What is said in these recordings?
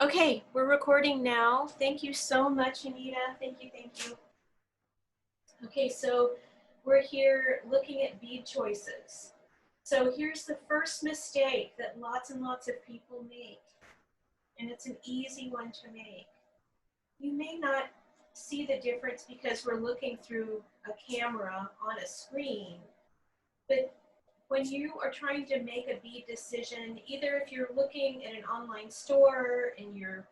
Okay, we're recording now. Thank you so much, Anita. Thank you, thank you. Okay, so we're here looking at bead choices. So here's the first mistake that lots and lots of people make, and it's an easy one to make. You may not see the difference because we're looking through a camera on a screen, but when you are trying to make a bead decision, either if you're looking at an online store and you're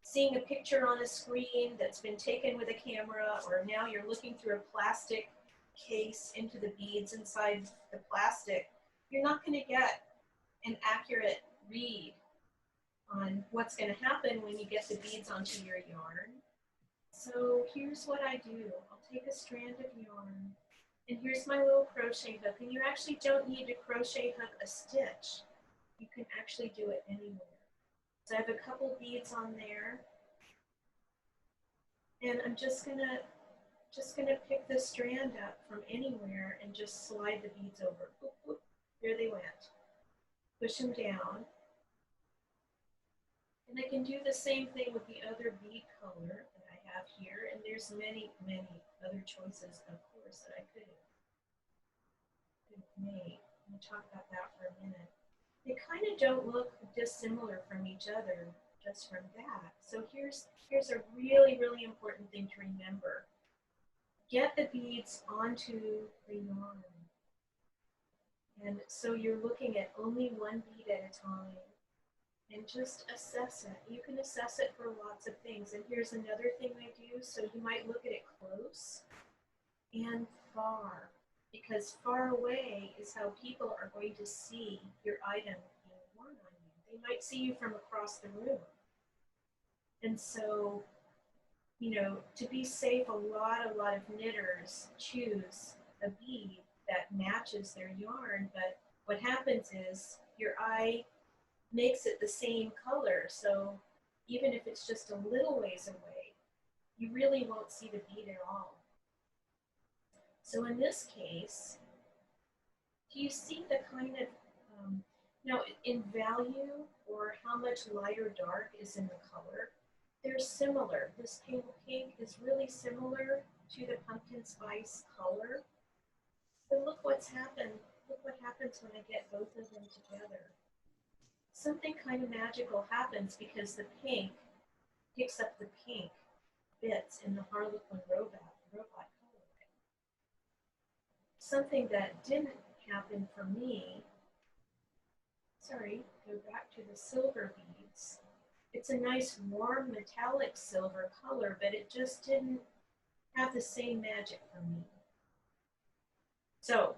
seeing a picture on a screen that's been taken with a camera, or now you're looking through a plastic case into the beads inside the plastic, you're not going to get an accurate read on what's going to happen when you get the beads onto your yarn. So here's what I do. I'll take a strand of yarn, and here's my little crochet hook, and you actually don't need to crochet hook a stitch. You can actually do it anywhere. So I have a couple beads on there, and I'm just gonna pick the strand up from anywhere and just slide the beads over. Whoop, whoop. There they went. Push them down. And I can do the same thing with the other bead color that I have here. And there's many, many other choices, of course, that I could have made. I'm gonna talk about that for a minute. They kind of don't look dissimilar from each other just from that. So here's a really, really important thing to remember. Get the beads onto the yarn. And so you're looking at only one bead at a time, and just assess it. You can assess it for lots of things. And here's another thing I do. So you might look at it close and far, because far away is how people are going to see your item being worn on you. They might see you from across the room. And so, you know, to be safe, a lot of knitters choose a bead that matches their yarn, but what happens is your eye makes it the same color, so even if it's just a little ways away, you really won't see the bead at all. So in this case, do you see the kind of, now in value or how much light or dark is in the color, they're similar. This pink is really similar to the pumpkin spice color. But look what's happened. Look what happens when I get both of them together. Something kind of magical happens because the pink picks up the pink bits in the Harlequin robot colorway. Something that didn't happen for me, sorry, go back to the silver beads. It's a nice warm metallic silver color, but it just didn't have the same magic for me. So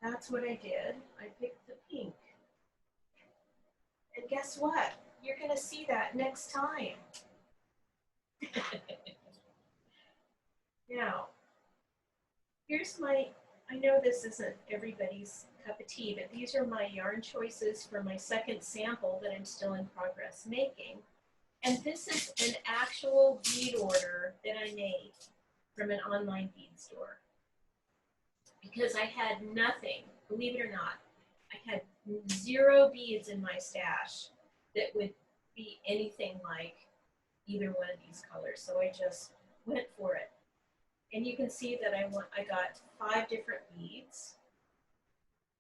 that's what I did. I picked the pink. And guess what? You're going to see that next time. Now, here's my, I know this isn't everybody's cup of tea, but these are my yarn choices for my second sample that I'm still in progress making. And this is an actual bead order that I made from an online bead store. Because I had nothing, believe it or not, I had 0 beads in my stash that would be anything like either one of these colors. So I just went for it. And you can see that I got 5 different beads.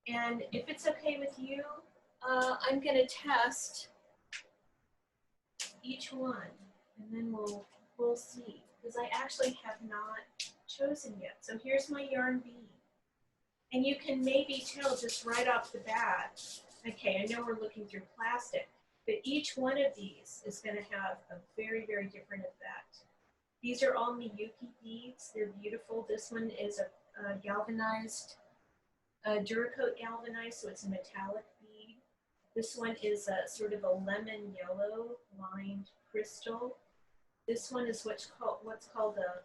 And if it's okay with you, I'm going to test each one, and then we'll see. Because I actually have not chosen yet. So here's my yarn bead. And you can maybe tell just right off the bat, okay, I know we're looking through plastic, but each one of these is going to have a very, very different effect. These are all Miyuki beads. They're beautiful. This one is a galvanized, Duracoat galvanized, so it's a metallic bead. This one is a sort of a lemon yellow lined crystal. This one is what's called a,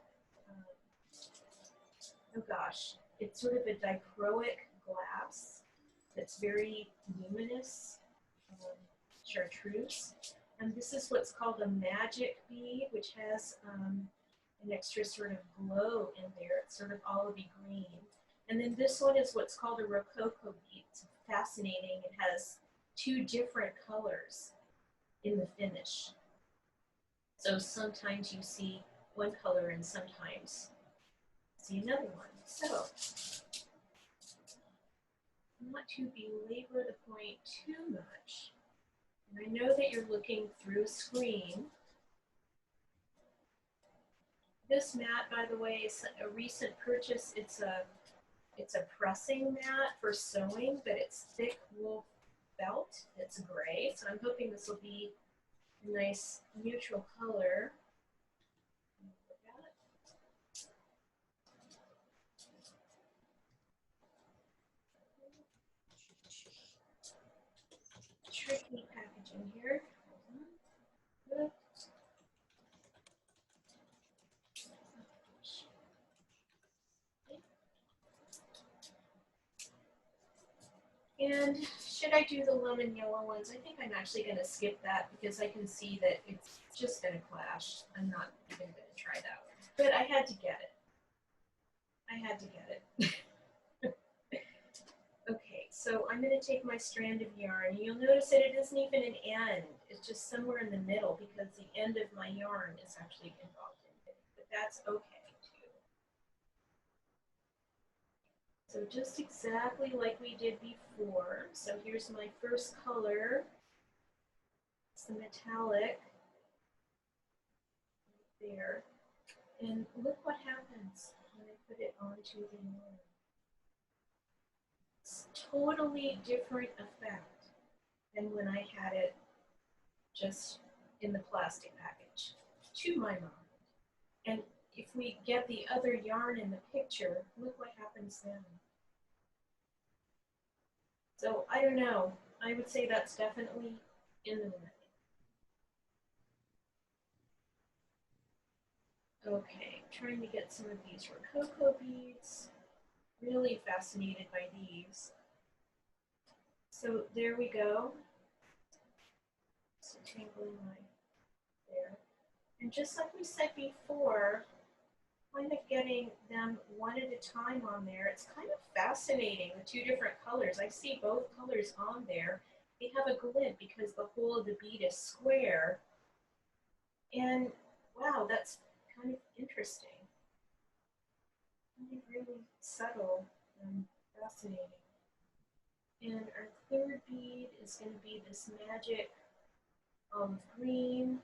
oh gosh, it's sort of a dichroic glass that's very luminous, chartreuse. And this is what's called a magic bead, which has an extra sort of glow in there. It's sort of olivey green. And then this one is what's called a rococo bead. It's fascinating. It has 2 different colors. in the finish. So sometimes you see one color and sometimes see another one. So not to belabor the point too much, and I know that you're looking through a screen. This mat, by the way, is a recent purchase. It's a pressing mat for sewing, but it's thick wool felt. It's gray, so I'm hoping this will be a nice neutral color. Tricky packaging here. And should I do the lemon yellow ones? I think I'm actually going to skip that because I can see that it's just going to clash. I'm not even going to try that one. But I had to get it. I had to get it. Okay, so I'm going to take my strand of yarn. You'll notice that it isn't even an end. It's just somewhere in the middle because the end of my yarn is actually involved in it. But that's okay too. So just exactly like we did before. So here's my first color. It's the metallic there. And look what happens when I put it onto the yarn. It's totally different effect than when I had it just in the plastic package, to my mind. And if we get the other yarn in the picture, look what happens then. So I don't know. I would say that's definitely in the way. Okay, trying to get some of these Rococo beads. Really fascinated by these. So there we go. So tangling my there. And just like we said before, kind of getting them one at a time on there. It's kind of fascinating, the two different colors. I see both colors on there. They have a glint because the whole of the bead is square. And wow, that's kind of interesting. Really subtle and fascinating. And our third bead is going to be this magic olive green.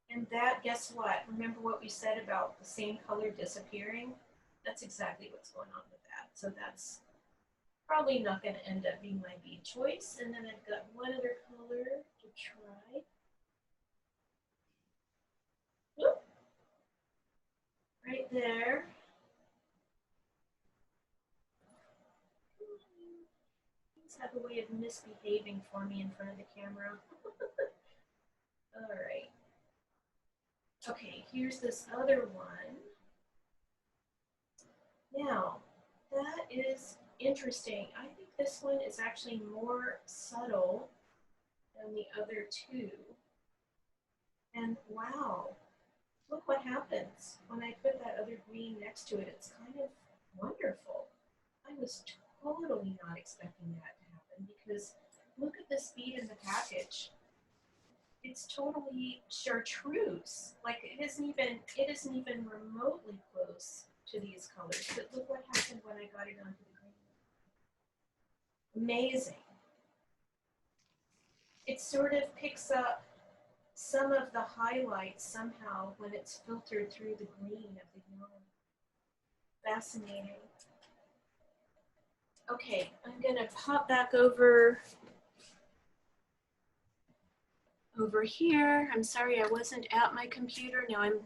And that, guess what? Remember what we said about the same color disappearing? That's exactly what's going on with that. So that's probably not going to end up being my bead choice. And then I've got one other color to try. Whoop. Right there. These have a way of misbehaving for me in front of the camera. All right. Okay, here's this other one. Now, that is interesting. I think this one is actually more subtle than the other two. And wow, look what happens when I put that other green next to it. It's kind of wonderful. I was totally not expecting that to happen because look at this bead in the package. It's totally chartreuse. Like it isn't even remotely close to these colors. But look what happened when I got it onto the green. Amazing. It sort of picks up some of the highlights somehow when it's filtered through the green of the yarn. Fascinating. Okay, I'm gonna pop back over here. I'm sorry I wasn't at my computer. Now I'm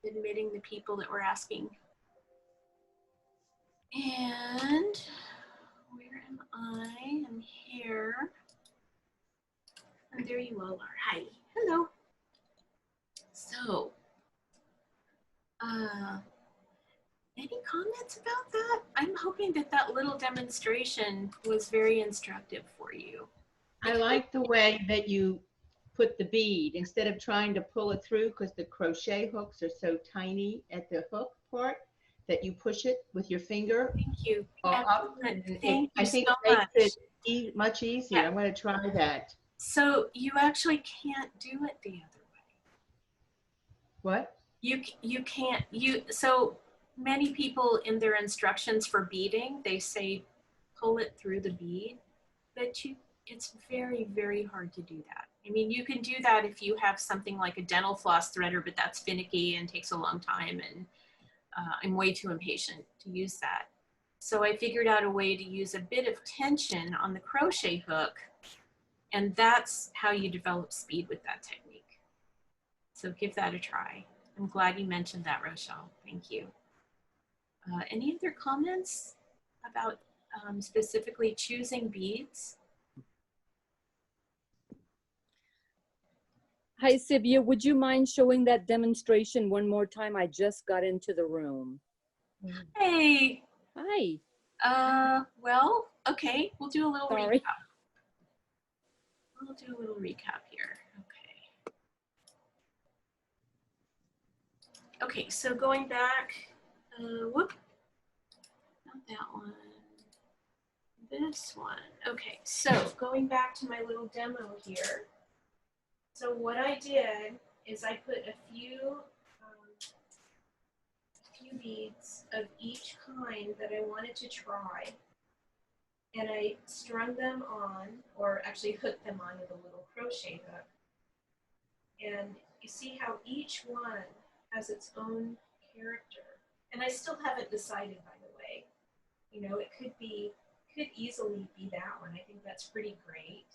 admitting the people that were asking. And where am I? I'm here. And there you all are. Hi. Hello. So, any comments about that? I'm hoping that that little demonstration was very instructive for you. I like the way that you put the bead instead of trying to pull it through because the crochet hooks are so tiny at the hook part that you push it with your finger Thank you. up, Excellent. and Thank I you think so it makes much. it much easier. Yeah. I'm going to try that. So you actually can't do it the other way. What? You can't, so many people in their instructions for beading, they say pull it through the bead, but it's very, very hard to do that. I mean, you can do that if you have something like a dental floss threader, but that's finicky and takes a long time, and I'm way too impatient to use that. So I figured out a way to use a bit of tension on the crochet hook, and that's how you develop speed with that technique. So give that a try. I'm glad you mentioned that, Rochelle. Thank you. Any other comments about specifically choosing beads? Hi, Sibia. Would you mind showing that demonstration one more time? I just got into the room. Hey, Hi. well, okay, we'll do a little Sorry. recap. We'll do a little recap here. Okay. Okay, so going back, whoop, not that one, this one. Okay, so going back to my little demo here. So what I did is I put a few beads of each kind that I wanted to try, and I strung them on, or actually hooked them on with a little crochet hook. And you see how each one has its own character. And I still haven't decided, by the way. You know, it could easily be that one. I think that's pretty great.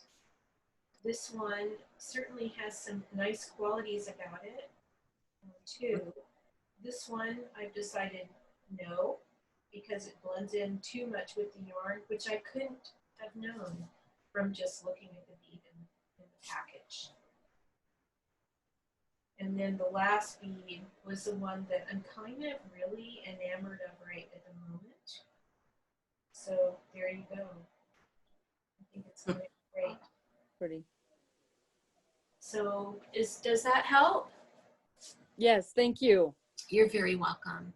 This one certainly has some nice qualities about it, too. This one, I've decided no, because it blends in too much with the yarn, which I couldn't have known from just looking at the bead in the package. And then the last bead was the one that I'm kind of really enamored of right at the moment. So there you go. I think it's going to be great. Pretty. So does that help? Yes, thank you. You're very welcome.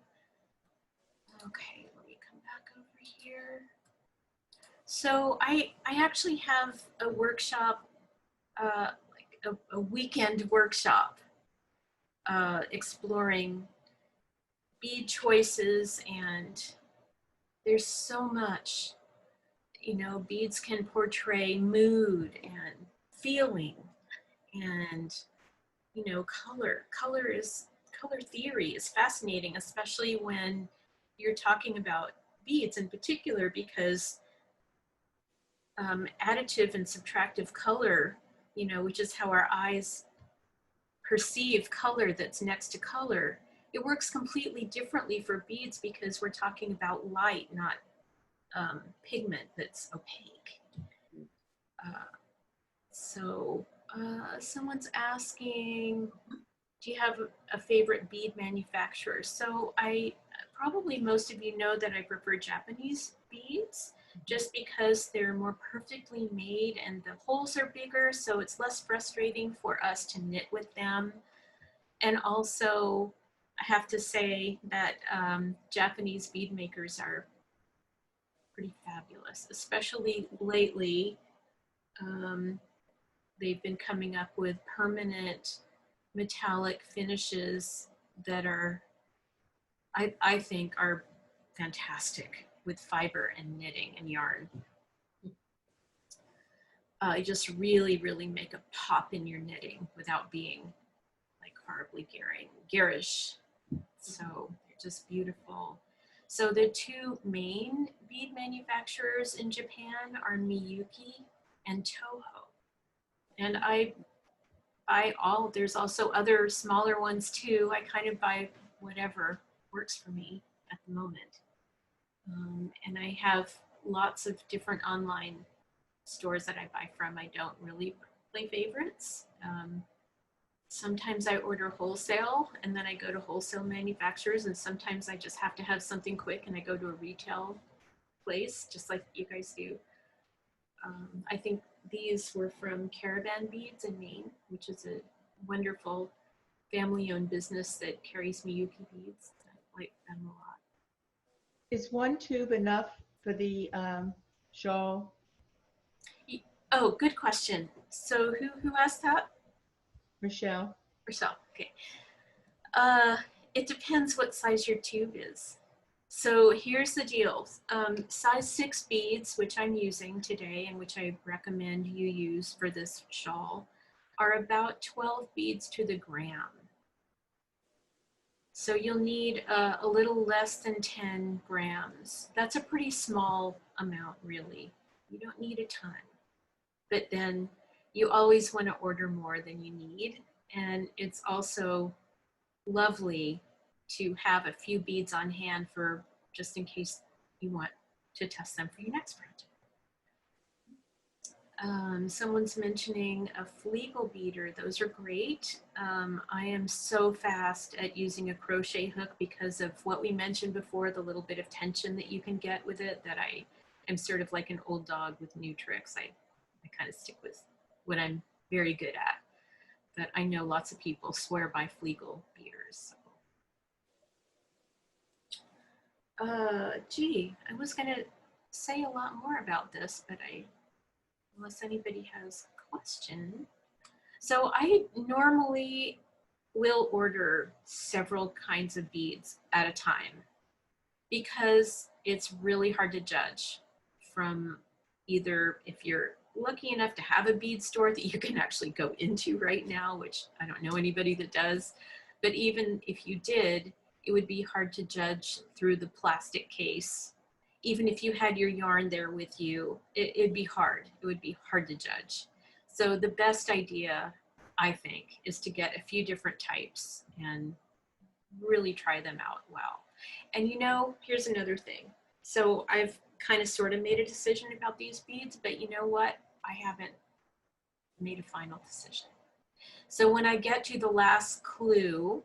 Okay, let me come back over here. So I actually have a workshop, like a weekend workshop, exploring bead choices, and there's so much, you know, beads can portray mood and feeling and, you know, color. Color theory is fascinating, especially when you're talking about beads in particular, because additive and subtractive color, you know, which is how our eyes perceive color that's next to color, it works completely differently for beads because we're talking about light, not pigment that's opaque. Someone's asking, do you have a favorite bead manufacturer? So probably most of you know that I prefer Japanese beads, just because they're more perfectly made and the holes are bigger, so it's less frustrating for us to knit with them. And also, I have to say that Japanese bead makers are pretty fabulous, especially lately. They've been coming up with permanent metallic finishes that are, I think, are fantastic with fiber and knitting and yarn. Just really, really make a pop in your knitting without being like horribly garish. So they're just beautiful. So the two main bead manufacturers in Japan are Miyuki and Toho. And I buy all, there's also other smaller ones too. I kind of buy whatever works for me at the moment. And I have lots of different online stores that I buy from. I don't really play favorites. Sometimes I order wholesale and then I go to wholesale manufacturers, and sometimes I just have to have something quick and I go to a retail place, just like you guys do. I think these were from Caravan Beads in Maine, which is a wonderful family-owned business that carries Miyuki beads. I like them a lot. Is one tube enough for the shawl? Oh, good question. So who asked that? Michelle? Rochelle. Okay. It depends what size your tube is. So here's the deal. Size 6 beads, which I'm using today and which I recommend you use for this shawl, are about 12 beads to the gram. So you'll need a little less than 10 grams. That's a pretty small amount, really. You don't need a ton. But then you always want to order more than you need. And it's also lovely to have a few beads on hand for just in case you want to test them for your next project. Someone's mentioning a Flegel beader. Those are great. I am so fast at using a crochet hook because of what we mentioned before, the little bit of tension that you can get with it, that I am sort of like an old dog with new tricks. I kind of stick with what I'm very good at. But I know lots of people swear by Flegel beaters. Gee, I was gonna say a lot more about this, but unless anybody has a question. So I normally will order several kinds of beads at a time because it's really hard to judge from either if you're lucky enough to have a bead store that you can actually go into right now, which I don't know anybody that does, but even if you did, it would be hard to judge through the plastic case. Even if you had your yarn there with you, it'd be hard. It would be hard to judge. So the best idea, I think, is to get a few different types and really try them out well. And you know, here's another thing. So I've kind of sort of made a decision about these beads, but you know what? I haven't made a final decision. So when I get to the last clue,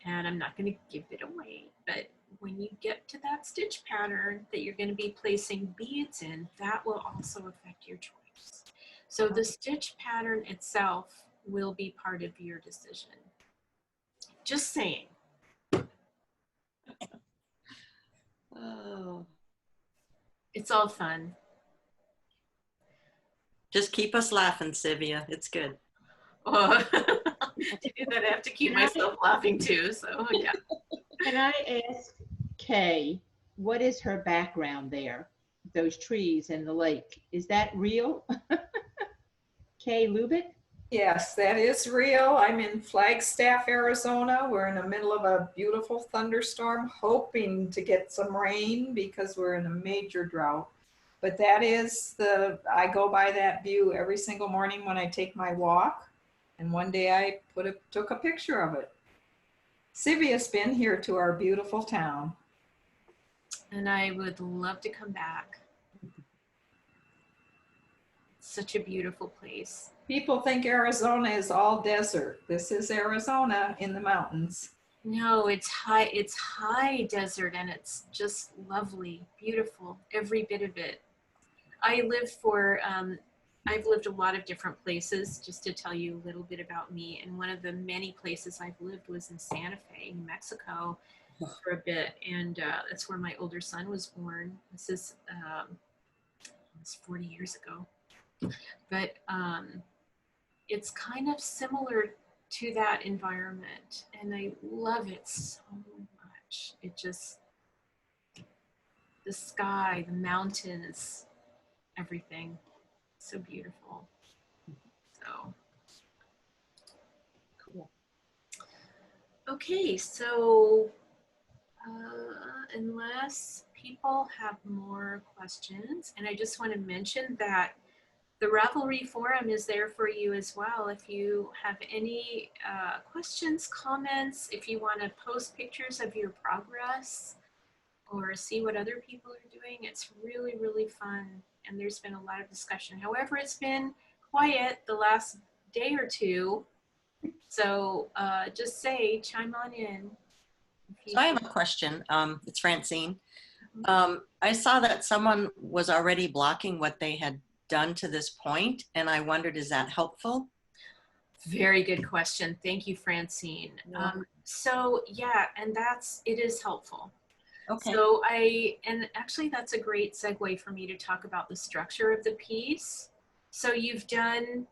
and I'm not going to give it away, but when you get to that stitch pattern that you're going to be placing beads in, that will also affect your choice. So the stitch pattern itself will be part of your decision. Just saying. Oh, It's all fun. just keep us laughing, Sylvia. It's good. Oh, to do that, I have to keep myself laughing too. So yeah. Can I ask Kay, what is her background there? Those trees and the lake. Is that real? Kay Lubick? Yes, that is real. I'm in Flagstaff, Arizona. We're in the middle of a beautiful thunderstorm, hoping to get some rain because we're in a major drought. But that is I go by that view every single morning when I take my walk. And one day I took a picture of it. Sylvia's been here to our beautiful town. And I would love to come back. Such a beautiful place. People think Arizona is all desert. This is Arizona in the mountains. No, it's high desert and it's just lovely, beautiful, every bit of it. I've lived a lot of different places, just to tell you a little bit about me. And one of the many places I've lived was in Santa Fe, New Mexico for a bit. And that's where my older son was born. This is 40 years ago. But it's kind of similar to that environment. And I love it so much. It just, the sky, the mountains, everything. So beautiful. So Cool. okay, so unless people have more questions, and I just want to mention that the Ravelry forum is there for you as well. If you have any questions, comments, if you want to post pictures of your progress or see what other people are doing, it's really, really fun. And there's been a lot of discussion. However, it's been quiet the last day or two. So just chime on in. So I have a question. It's Francine. I saw that someone was already blocking what they had done to this point, and I wondered, is that helpful? Very good question. Thank you, Francine. So yeah, and it is helpful. Okay. So and actually that's a great segue for me to talk about the structure of the piece. So you've done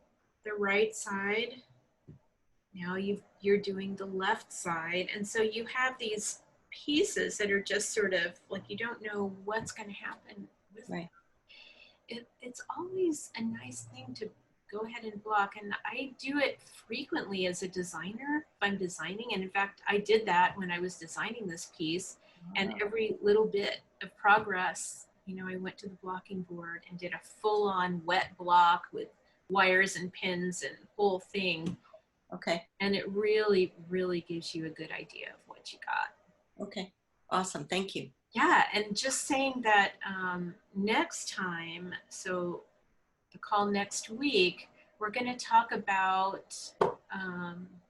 the right side. Now you're doing the left side. And so you have these pieces that are just sort of like, you don't know what's going to happen with them. Right. It's always a nice thing to go ahead and block. And I do it frequently as a designer if I'm designing. And in fact, I did that when I was designing this piece. And every little bit of progress, you know, I went to the blocking board and did a full-on wet block with wires and pins and whole thing. Okay. And it really, really gives you a good idea of what you got. Okay. Awesome. Thank you. Yeah, and just saying that next time, so the call next week, we're going to talk about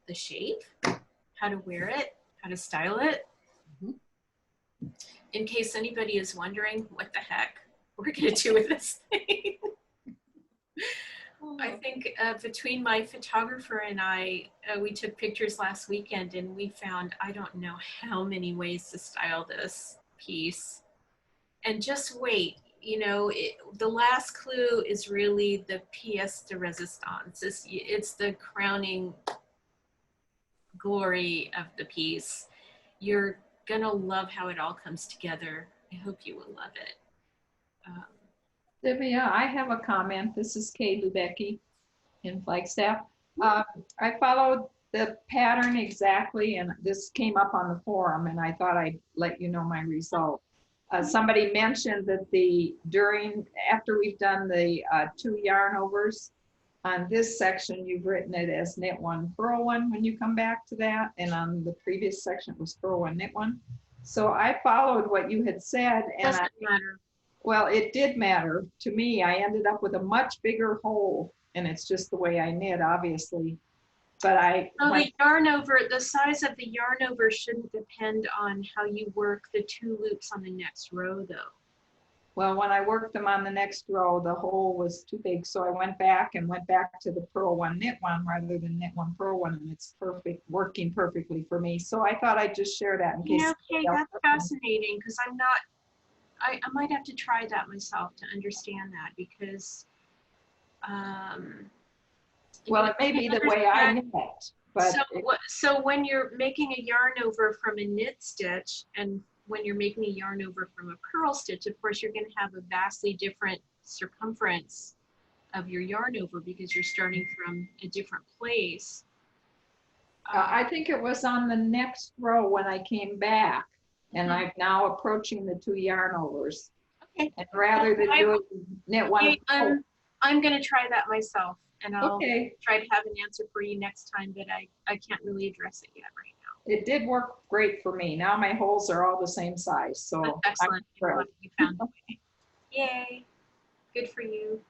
the shape, how to wear it, how to style it. Mhm. In case anybody is wondering what the heck we're going to do with this thing. I think between my photographer and I, we took pictures last weekend and we found I don't know how many ways to style this piece. And just wait, you know, the last clue is really the pièce de résistance. It's the crowning glory of the piece. You're gonna love how it all comes together. I hope you will love it. Divya, I have a comment. This is Kay Lubecki in Flagstaff. I followed the pattern exactly, and this came up on the forum, and I thought I'd let you know my result. Somebody mentioned that after we've done the 2 yarn overs, on this section, you've written it as knit one, purl one when you come back to that, and on the previous section, it was purl one, knit one. So I followed what you had said, and Doesn't matter. well, it did matter to me. I ended up with a much bigger hole, and it's just the way I knit, obviously. But So the yarn over, the size of the yarn over shouldn't depend on how you work the 2 loops on the next row, though. well, when I worked them on the next row, the hole was too big, so I went back to the purl one, knit one, rather than knit one, purl one, and it's working perfectly for me. So I thought I'd just share that in case. Okay, that's fascinating because I'm not. I might have to try that myself to understand that because. Well, it may be the way I knit, but so when you're making a yarn over from a knit stitch and when you're making a yarn over from a purl stitch, of course, you're going to have a vastly different circumference of your yarn over because you're starting from a different place. I think it was on the next row when I came back, and I'm now approaching the 2 yarn overs. Okay. And rather than doing knit one, I'm going to try that myself, and I'll okay, try to have an answer for you next time, but I can't really address it yet right now. it did work great for me. Now my holes are all the same size, so that's excellent. You found a way. Yay, good for you.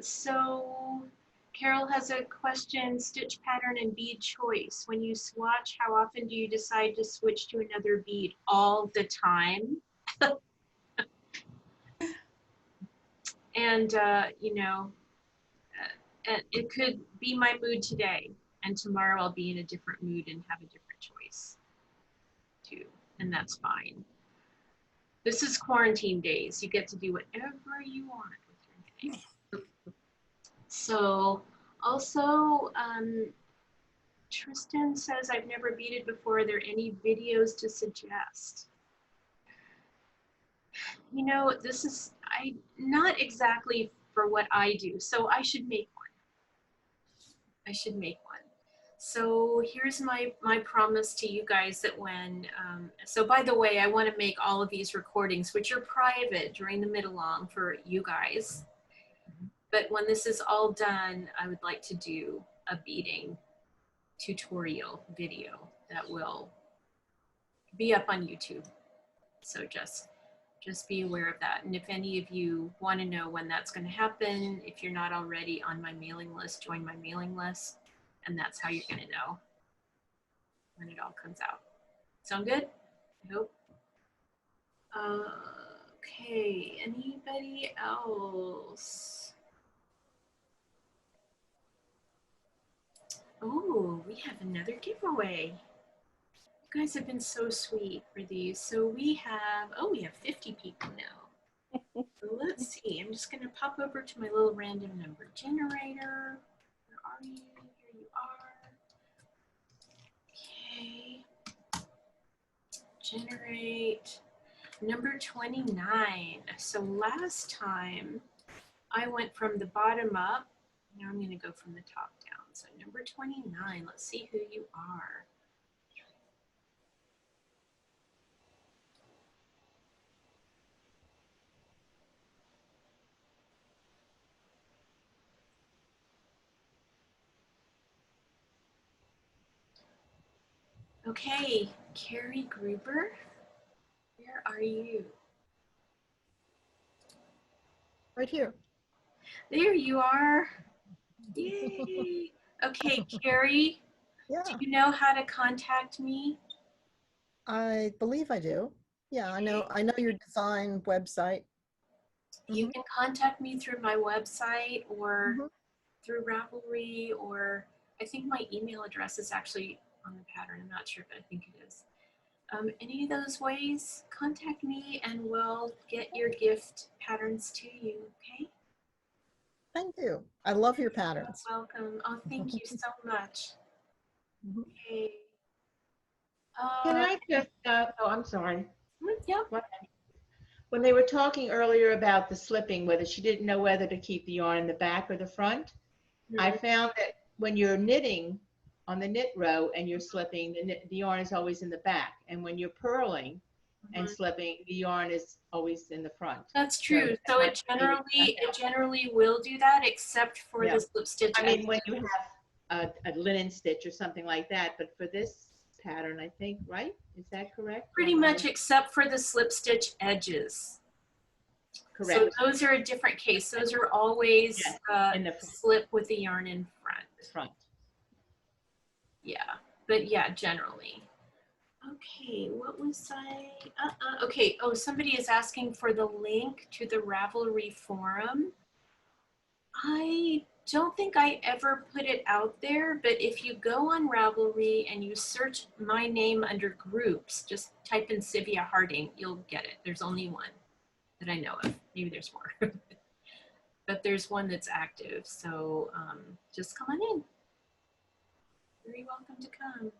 So Carol has a question, stitch pattern and bead choice. When you swatch, how often do you decide to switch to another bead? All the time. And, you know, it could be my mood today, and tomorrow I'll be in a different mood and have a different choice too, and that's fine. This is quarantine days. You get to do whatever you want with your knitting. So also, Tristan says, I've never beaded before. Are there any videos to suggest? You know, this is not exactly for what I do, so I should make one. I should make one. So here's my promise to you guys that when, so by the way, I want to make all of these recordings, which are private during the mid-along for you guys. But when this is all done, I would like to do a beading tutorial video that will be up on YouTube. So just be aware of that. And if any of you want to know when that's going to happen, if you're not already on my mailing list, join my mailing list. And that's how you're going to know when it all comes out. Sound good? I hope. Okay, anybody else? Oh, we have another giveaway. You guys have been so sweet for these. So we have 50 people now. So let's see. I'm just going to pop over to my little random number generator. Where are you? Here you are. Okay. Generate number 29. So last time I went from the bottom up. Now I'm going to go from the top down. So number 29. Let's see who you are. Okay, Carrie Gruber, where are you? Right here. There you are. Yay. Okay, Carrie, Yeah, do you know how to contact me? I believe I do. Yeah, I know your design website. You can contact me through my website or Mhm. through Ravelry, or I think my email address is actually on the pattern. I'm not sure, but I think it is. Any of those ways, contact me and we'll get your gift patterns to you, okay? Thank you. I love your patterns. Welcome. Oh, thank you so much. Mhm. Okay. Can I just, oh, I'm sorry. Yep. What? When they were talking earlier about the slipping, whether she didn't know whether to keep the yarn in the back or the front, I found that when you're knitting on the knit row and you're slipping, the yarn is always in the back. And when you're purling and slipping, the yarn is always in the front. That's true. So it generally will do that, except for Yeah. the slip stitch. I mean, when you have a linen stitch or something like that, but for this pattern, I think, right? Is that correct? Pretty much, except for the slip stitch edges. Correct. So those are a different case. Those are always in the front. slip with the yarn in front. Yeah, but yeah, generally. Okay, what was I? Okay, oh, somebody is asking for the link to the Ravelry forum. I don't think I ever put it out there, but if you go on Ravelry and you search my name under groups, just type in Sylvia Harding, you'll get it. There's only one that I know of. Maybe there's more. But there's one that's active, so just come on in. Very welcome to come.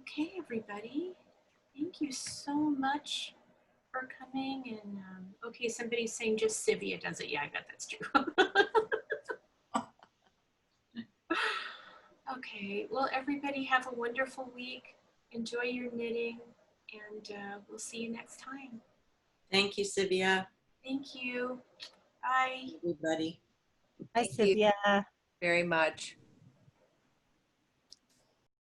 Okay, everybody. Thank you so much for coming. And okay, somebody's saying just Sylvia does it. Yeah, I bet that's true. Okay, well, everybody have a wonderful week. Enjoy your knitting, and we'll see you next time. Thank you, Sylvia. Thank you. Bye. Everybody. Hi, Thank you Sylvia. very much.